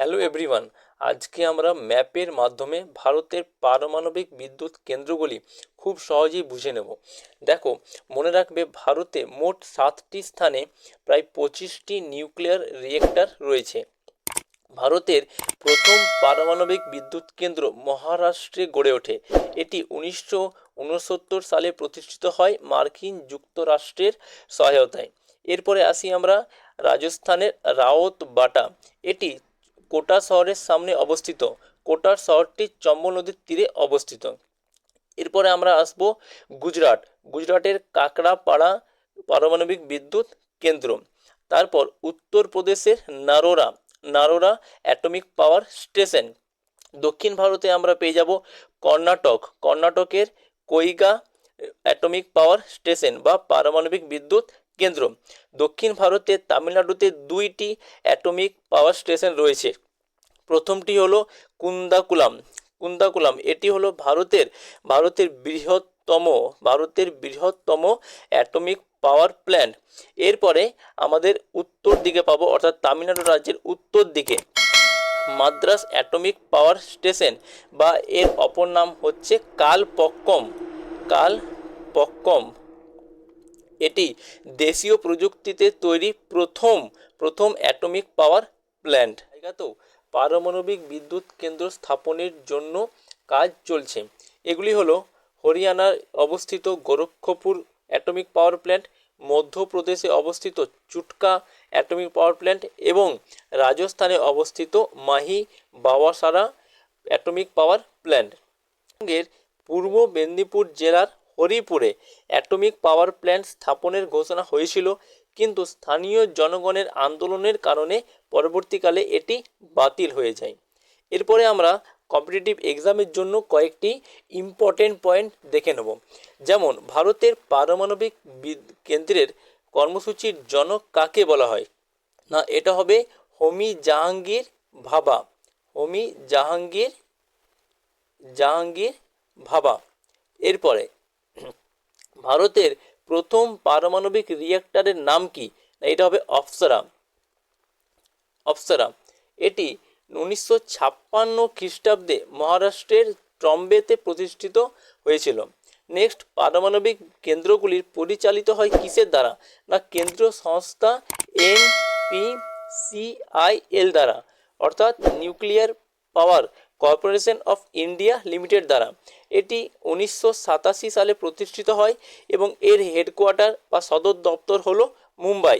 Hello everyone, আজকে আমরা ম্যাপের মাধ্যমে ভারতের পারমাণবিক বিদ্যুৎ কেন্দ্রগুলি খুব সহজেই বুঝে নেব। দেখো, মনে রাখবে ভারতে মোট 7টি স্থানে প্রায় 25টি নিউক্লিয়ার রিয়েক্টর রয়েছে। ভারতের প্রথম পারমাণবিক বিদ্যুৎ কেন্দ্র মহারাষ্ট্রে গড়ে ওঠে। এটি 1969 সালে প্রতিষ্ঠিত হয় মার্কিন যুক্তরাষ্ট্রের সহায়তায়। এরপরে আসি আমরা রাজস্থানের রাওতবাটা। এটি কোটা শহরের সামনে অবস্থিত। কোটার শহরটি চম্বল নদীর তীরে অবস্থিত। এরপরে আমরা আসব গুজরাটের কাকড়াপাড়া পারমাণবিক বিদ্যুৎ কেন্দ্র। তারপর উত্তরপ্রদেশের নারোরা অ্যাটমিক পাওয়ার স্টেশন। দক্ষিণ ভারতে আমরা পেয়ে যাব কর্ণাটকের কৈগা অ্যাটমিক পাওয়ার স্টেশন বা পারমাণবিক বিদ্যুৎ কেন্দ্র। দক্ষিণ ভারতে তামিলনাড়ুতে 2টি অ্যাটমিক পাওয়ার স্টেশন রয়েছে। প্রথমটি হলো কুন্দাকুলাম। এটি হলো ভারতের বৃহত্তম অ্যাটমিক পাওয়ার প্ল্যান্ট। এরপরে আমাদের উত্তর দিকে পাবো, অর্থাৎ তামিলনাড়ু রাজ্যের উত্তর দিকে মাদ্রাস অ্যাটমিক পাওয়ার স্টেশন বা এর অপর নাম হচ্ছে কালপক্কম। এটি দেশীয় প্রযুক্তিতে তৈরি প্রথম অ্যাটমিক পাওয়ার প্ল্যান্ট। তো পারমাণবিক বিদ্যুৎ কেন্দ্র স্থাপনের জন্য কাজ চলছে। এগুলি হলো হরিয়ানায় অবস্থিত গোরক্ষপুর অ্যাটমিক পাওয়ার প্ল্যান্ট, মধ্যপ্রদেশে অবস্থিত চুটকা অ্যাটমিক পাওয়ার প্ল্যান্ট এবং রাজস্থানে অবস্থিত মাহি বাওয়াসারা অ্যাটমিক পাওয়ার প্ল্যান্ট। পশ্চিমবঙ্গের পূর্ব মেদিনীপুর জেলার হরিপুরে অ্যাটমিক পাওয়ার প্ল্যান্ট স্থাপনের ঘোষণা হয়েছিল, কিন্তু স্থানীয় জনগণের আন্দোলনের কারণে পরবর্তীকালে এটি বাতিল হয়ে যায়। এরপরে আমরা কম্পিটিটিভ এক্সামের জন্য কয়েকটি ইম্পর্টেন্ট পয়েন্ট দেখে নেব। যেমন ভারতের পারমাণবিক কেন্দ্রের কর্মসূচির জনক কাকে বলা হয়? না, এটা হবে হোমি জাহাঙ্গীর ভাবা। এরপরে ভারতের প্রথম পারমাণবিক রিয়েক্টরের নাম কি? এটা হবে অপ্সরা। এটি 1956 খ্রিস্টাব্দে মহারাষ্ট্রের ট্রম্বেতে প্রতিষ্ঠিত হয়েছিল। নেক্সট, পারমাণবিক কেন্দ্রগুলির পরিচালিত হয় কিসের দ্বারা? না, কেন্দ্রীয় সংস্থা NPCIL দ্বারা, অর্থাৎ nuclear power corporation of India limited দ্বারা। এটি 1987 সালে প্রতিষ্ঠিত হয় এবং এর হেডকোয়ার্টার বা সদর দপ্তর হলো মুম্বাই।